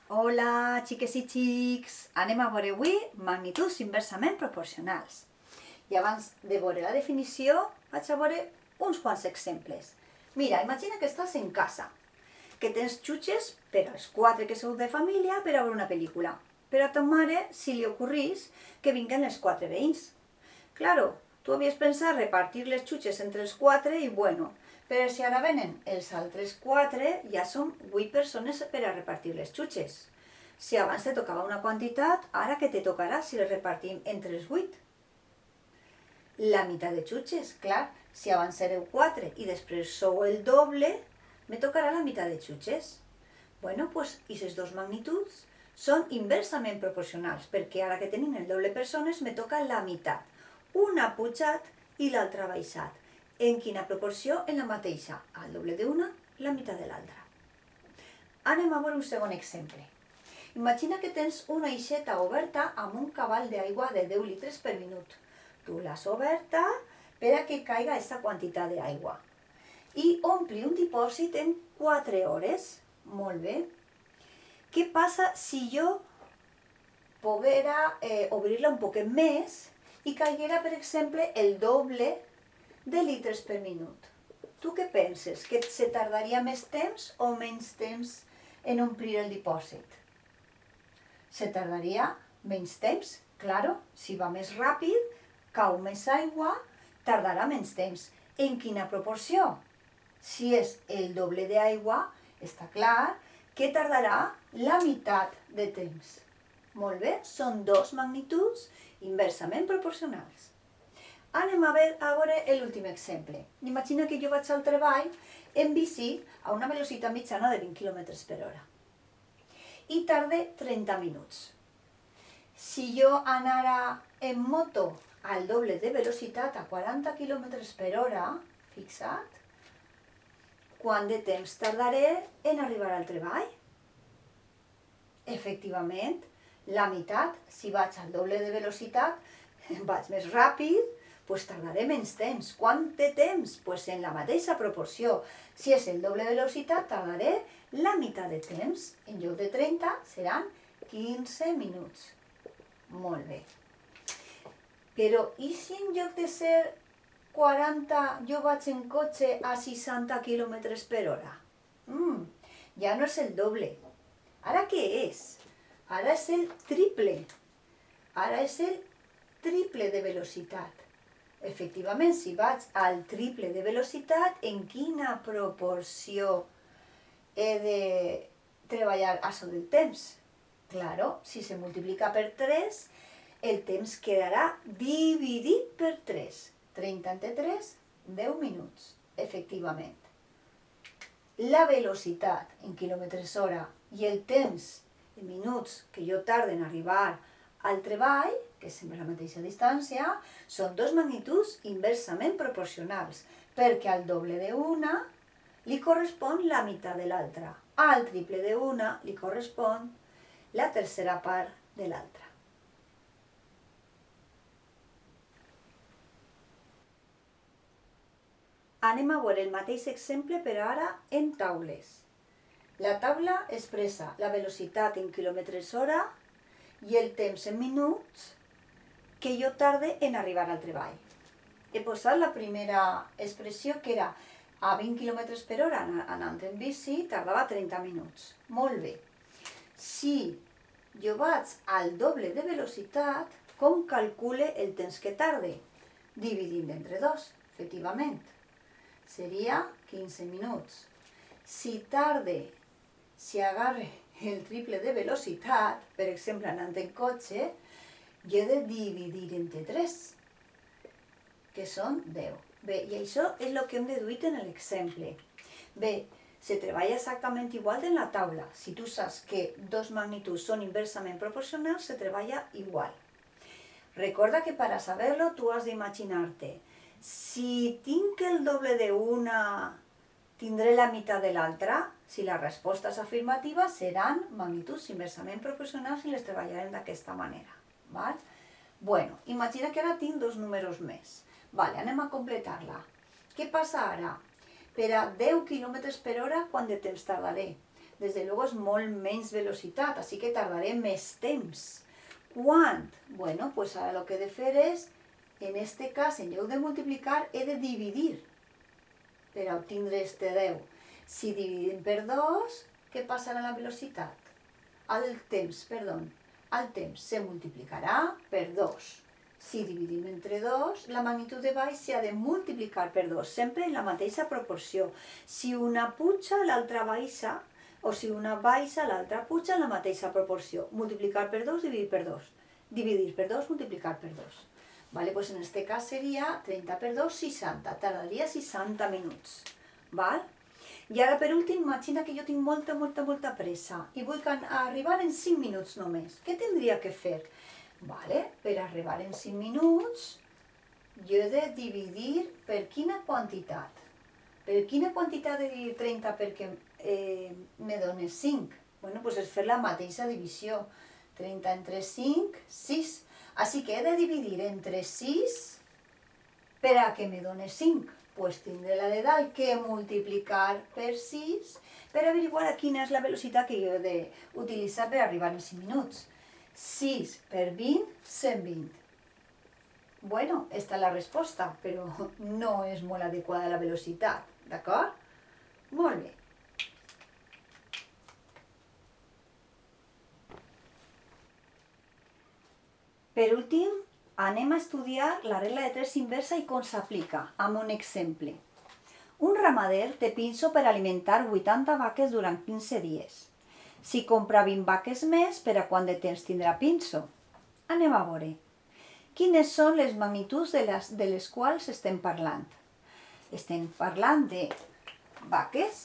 Hola, xiques i xics! Anem a veure avui magnituds inversament proporcionals. I abans de veure la definició, vaig a veure uns quants exemples. Mira, imagina que estàs en casa, que tens xutxes per als 4 que sou de família per a veure una pel·lícula. Però a ta mare si li ocorrís que vinguen els 4 veïns. Claro, tu havies pensat repartir les xutxes entre els 4 i bueno, però si ara venen els altres 4, ja som 8 persones per a repartir les xutxes. Si abans te tocava una quantitat, ara què te tocarà si les repartim entre els 8? La meitat de xutxes, clar. Si abans éreu 4 i després sou el doble, me tocarà la meitat de xutxes. Bueno, doncs, aquestes dos magnituds són inversament proporcionals, perquè ara que tenim el doble persones, me toca la meitat. Una ha pujat i l'altra ha baixat. En quina proporció? En la mateixa. Al doble d'una, la meitat de l'altra. Anem a veure un segon exemple. Imagina que tens una aixeta oberta amb un cabal d'aigua de 10 litres per minut. Tu l'has oberta per a que caiga aquesta quantitat d'aigua. I ompli un dipòsit en 4 hores. Molt bé. Què passa si jo poguera obrir-la un poquet més i caiguera, per exemple, el doble de litres per minut? Tu què penses? Que se tardaria més temps o menys temps en omplir el dipòsit? Se tardaria menys temps, claro. Si va més ràpid, cau més aigua, tardarà menys temps. En quina proporció? Si és el doble d'aigua, està clar que tardarà la meitat de temps. Molt bé, són dos magnituds inversament proporcionals. Anem a veure l'últim exemple. Imagina que jo vaig al treball en bici a una velocitat mitjana de 20 km per hora. I tarde 30 minuts. Si jo anara en moto al doble de velocitat a 40 km per hora, fixa't, quant de temps tardaré en arribar al treball? Efectivament, la meitat. Si vaig al doble de velocitat, vaig més ràpid, doncs tardaré menys temps. Quant de temps? Doncs en la mateixa proporció. Si és el doble de velocitat, tardaré la meitat de temps. En lloc de 30 seran 15 minuts. Molt bé. Però i si en lloc de ser 40 jo vaig en cotxe a 60 km per hora? Ja no és el doble. Ara què és? Ara és el triple. Ara és el triple de velocitat. Efectivament, si vaig al triple de velocitat, en quina proporció he de treballar això del temps? Claro, si se multiplica per 3, el temps quedarà dividit per 3. 30 entre 3, 10 minuts, efectivament. La velocitat en quilòmetres hora i el temps en minuts que jo tardo en arribar al treball, que és sempre la mateixa distància, són dos magnituds inversament proporcionals, perquè al doble d'una li correspon la meitat de l'altra. Al triple d'una li correspon la tercera part de l'altra. Anem a veure el mateix exemple, però ara en taules. La taula expressa la velocitat en quilòmetres hora i el temps en minuts que jo tarde en arribar al treball. He posat la primera expressió, que era a 20 km per hora anant en bici, tardava 30 minuts. Molt bé. Si jo vaig al doble de velocitat, com calcule el temps que tarde? Dividint entre 2, efectivament. Seria 15 minuts. Si tarde, si agarre el triple de velocitat, per exemple anant en cotxe, jo he de dividir entre 3, que són 10. Bé, i això és el que hem deduït en l'exemple. Bé, se treballa exactament igual en la taula. Si tu saps que dos magnituds són inversament proporcionals, se treballa igual. Recorda que per a saber-lo tu has d'imaginar-te. Si tinc el doble d'una, tindré la meitat de l'altra. Si la resposta és afirmativa, seran magnituds inversament proporcionals i les treballarem d'aquesta manera. Bueno, imagina que ara tinc dos números més. Anem a completar-la. Què passa ara? Per a 10 km per hora, quant de temps tardaré? des de luego és molt menys velocitat, així que tardaré més temps. Quant? Bueno, pues ara el que he de fer és, en este cas, en lloc de multiplicar, he de dividir per obtindre este 10. Si dividim per 2, què passarà a la velocitat? El temps se multiplicarà per 2. Si dividim entre 2, la magnitud de baix s'ha de multiplicar per 2, sempre en la mateixa proporció. Si una puja, l'altra baixa, o si una baixa, l'altra puja en la mateixa proporció. Multiplicar per 2, dividir per 2. Dividir per 2, multiplicar per 2. Vale, pues en este cas seria 30 per 2, 60. Tardaria 60 minuts. Val? I ara per últim, imagina que jo tinc molta pressa i vull arribar en 5 minuts només. Què tindria que fer? Vale, per arribar en 5 minuts, jo he de dividir per quina quantitat? Per quina quantitat de dividir 30 perquè me doni 5? Bueno, doncs és fer la mateixa divisió. 30 entre 5, 6. Així que he de dividir entre 6 per a que me doni 5. Doncs tindré la de dalt que multiplicar per 6 per averiguar quina és la velocitat que jo he d'utilitzar per arribar en 5 minuts. 6 per 20, 120. Bueno, esta és la resposta, però no és molt adequada la velocitat, d'acord? Molt bé. Per últim, anem a estudiar la regla de 3 inversa i com s'aplica, amb un exemple. Un ramader té pinso per alimentar 80 vaques durant 15 dies. Si compra 20 vaques més, per a quant de temps tindrà pinso? Anem a veure. Quines són les magnituds de les quals estem parlant? Estem parlant de vaques.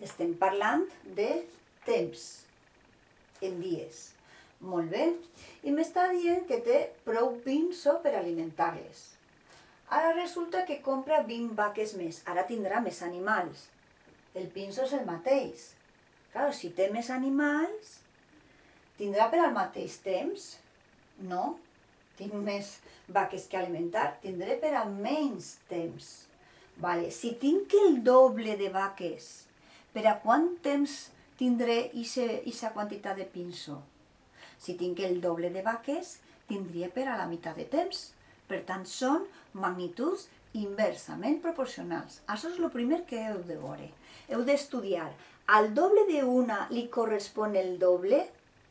Estem parlant de temps, en dies. Molt bé. I m'està dient que té prou pinso per alimentar-les. Ara resulta que compra 20 vaques més. Ara tindrà més animals. El pinso és el mateix. Clar, si té més animals, tindrà per al mateix temps? No. Tinc més vaques que alimentar, tindré per a menys temps. Vale. Si tinc el doble de vaques, per a quant temps tindré aquesta quantitat de pinso? Si tinc el doble de vaques, tindria per a la meitat de temps. Per tant, són magnituds inversament proporcionals. Això és el primer que heu de veure. Heu d'estudiar. Al doble d'una li correspon el doble,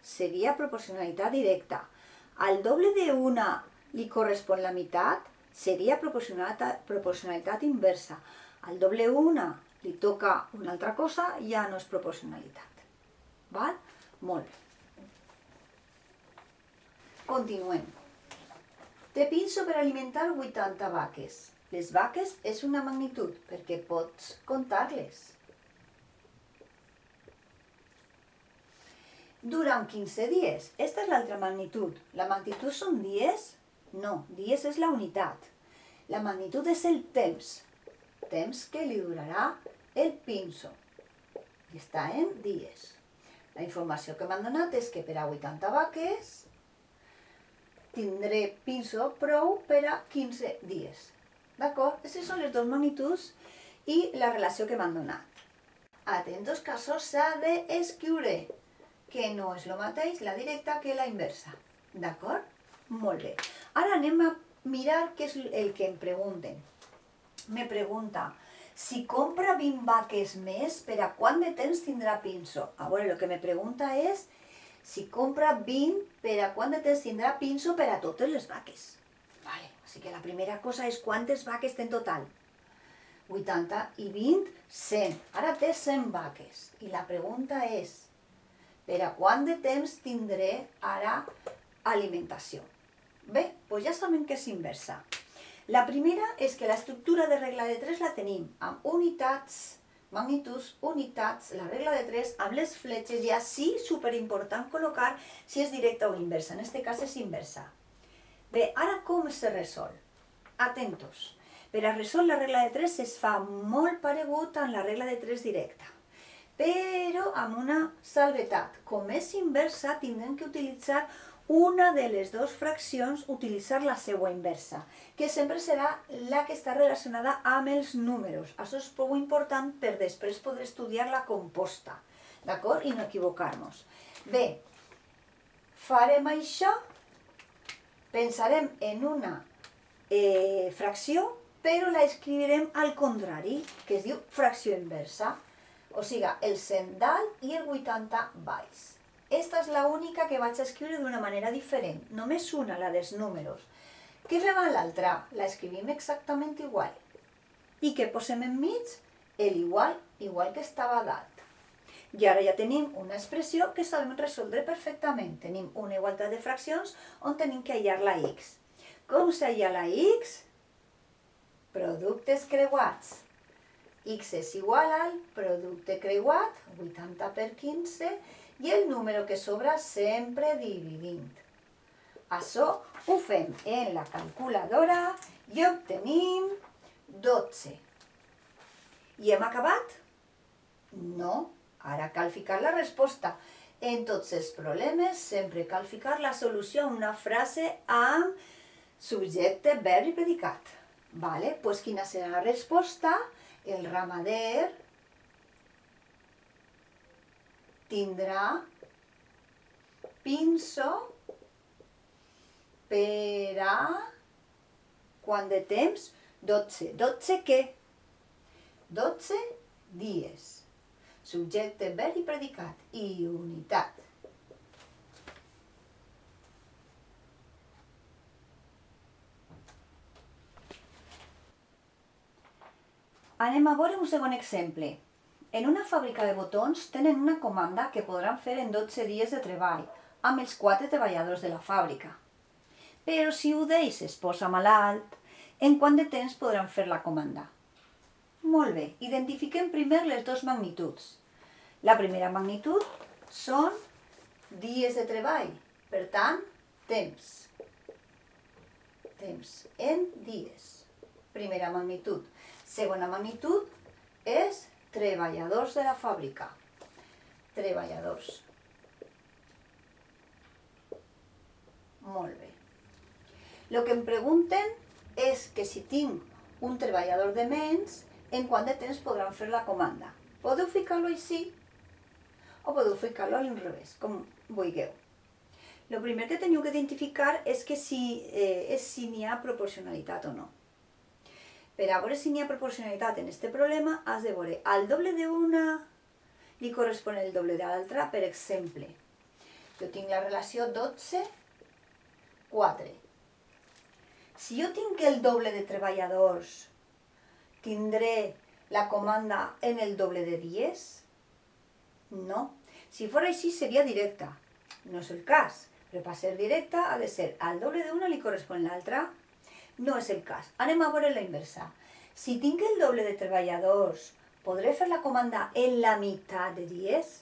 seria proporcionalitat directa. Al doble d'una li correspon la meitat, seria proporcionalitat inversa. Al doble una li toca una altra cosa, ja no és proporcionalitat. Val? Molt bé. Continuem. Té pinso per alimentar 80 vaques. Les vaques és una magnitud, perquè pots comptar-les. Durant 15 dies. Esta és l'altra magnitud. La magnitud són dies? No, dies és la unitat. La magnitud és el temps. Temps que li durarà el pinso. I està en dies. La informació que m'han donat és que per a 80 vaques tindré pinso prou per a 15 dies. D'acord? Aquestes són les dues magnituds i la relació que m'han donat. En dos casos s'ha d'escriure que no és el mateix la directa que la inversa. D'acord? Molt bé. Ara anem a mirar què és el que em pregunten. Me pregunta, si compra 20 vaques més, per a quant de temps tindrà pinso? A veure, el que me pregunta és, si compra 20, per a quant de temps tindrà pinso per a totes les vaques? Vale. Així que la primera cosa és quantes vaques té en total? 80 i 20, 100. Ara té 100 vaques. I la pregunta és, per a quant de temps tindré ara alimentació? Bé, doncs ja sabem que és inversa. La primera és que l'estructura de regla de 3 la tenim amb unitats, magnituds, unitats, la regla de 3 amb les fletxes i així, superimportant col·locar si és directa o inversa. En aquest cas és inversa. Bé, ara com se resol? Atentos. Per a resoldre la regla de 3 es fa molt paregut amb la regla de 3 directa. Però amb una salvetat. Com és inversa, tindrem que utilitzar una de les dues fraccions utilitzar la seva inversa, que sempre serà la que està relacionada amb els números. Això és prou important per després poder estudiar la composta, d'acord? I no equivocar-nos. Bé, farem això, pensarem en una fracció, però la escriurem al contrari, que es diu fracció inversa. O sigui, el 100 dalt i el 80 baix. Esta és l'única que vaig escriure d'una manera diferent, només una, la dels números. Què fem amb l'altra? La escrivim exactament igual. I què posem enmig? L'igual, igual que estava dalt. I ara ja tenim una expressió que sabem resoldre perfectament. Tenim una igualtat de fraccions on tenim que hallar la x. Com s'halla la x? Productes creuats. X és igual al producte creuat, 80 per 15, i el número que sobra sempre dividint. Això ho fem en la calculadora i obtenim 12. I hem acabat? No, ara cal ficar la resposta. En tots els problemes sempre cal ficar la solució a una frase amb subjecte, verb i predicat. Vale, doncs quina serà la resposta? El ramader tindrà pinso per a quant de temps? 12. 12 què? 12 dies. Subjecte, verb i predicat. I unitat. Anem a veure un segon exemple. En una fàbrica de botons tenen una comanda que podran fer en 12 dies de treball, amb els 4 treballadors de la fàbrica. Però si un d'ells es posa malalt, en quant de temps podran fer la comanda? Molt bé, identifiquem primer les dues magnituds. La primera magnitud són dies de treball, per tant, temps. Temps en dies. Primera magnitud. Segona magnitud és treballadors de la fàbrica. Treballadors. Molt bé. El que em pregunten és que si tinc un treballador de menys, en quant de temps podran fer la comanda. Podeu ficar-lo així o podeu ficar-lo a l'inrevés, com vulgueu. El primer que teniu que identificar és que si n'hi ha proporcionalitat o no. Per a veure si n'hi ha proporcionalitat en aquest problema, has de veure al doble d'una li correspon el doble de l'altra. Per exemple, jo tinc la relació 12, 4. Si jo tinc el doble de treballadors, tindré la comanda en el doble de dies? No. Si fos així seria directa. No és el cas, però per ser directa ha de ser al doble d'una li correspon l'altra. No és el cas. Anem a veure la inversa. Si tinc el doble de treballadors, podré fer la comanda en la meitat de dies?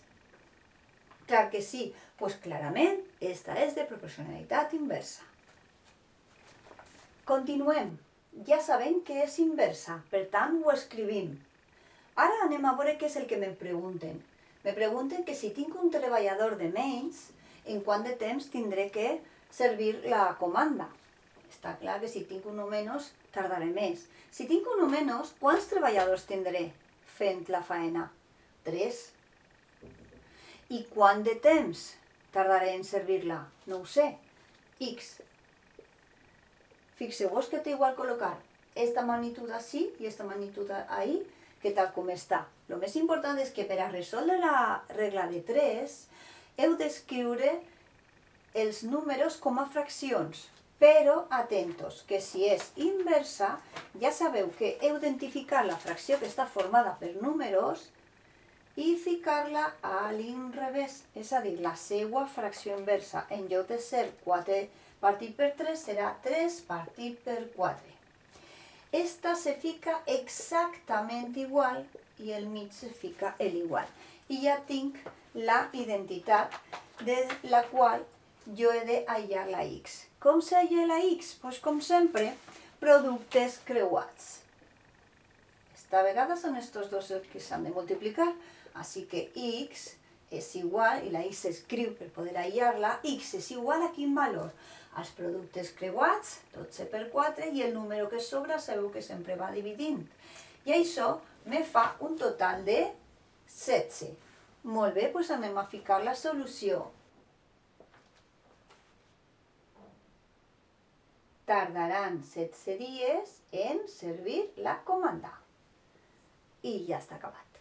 Clar que sí. Doncs clarament, esta és de proporcionalitat inversa. Continuem. Ja sabem que és inversa, per tant ho escrivim. Ara anem a veure què és el que me'n pregunten. Me pregunten que si tinc un treballador de menys, en quant de temps tindré que servir la comanda. Està clar que si tinc un o menys, tardaré més. Si tinc un o menys, quants treballadors tindré fent la faena? 3. I quant de temps tardaré en servir-la? No ho sé. X. Fixeu-vos que té igual col·locar esta magnitud així i esta magnitud ahí, que tal com està. El més important és que per a resoldre la regla de 3 heu d'escriure els números com a fraccions. Però atentos, que si és inversa, ja sabeu que heu d'identificar la fracció que està formada per números i ficar-la a l'inrevés, és a dir, la seva fracció inversa. En lloc de ser 4 partit per 3, serà 3 partit per 4. Esta se fica exactament igual i el mig se fica l'igual. I ja tinc la identitat de la qual jo he d'aïllar la x. Com s'aïlla la x? Doncs com sempre, productes creuats. Esta vegada són estos dos els que s'han de multiplicar, així que x és igual, i la x s'escriu per poder aïllar-la, x és igual a quin valor? Els productes creuats, 12 per 4, i el número que sobra sabeu que sempre va dividint. I això me fa un total de 16. Molt bé, doncs anem a ficar la solució. Tardaran 16 dies en servir la comanda. I ja està acabat.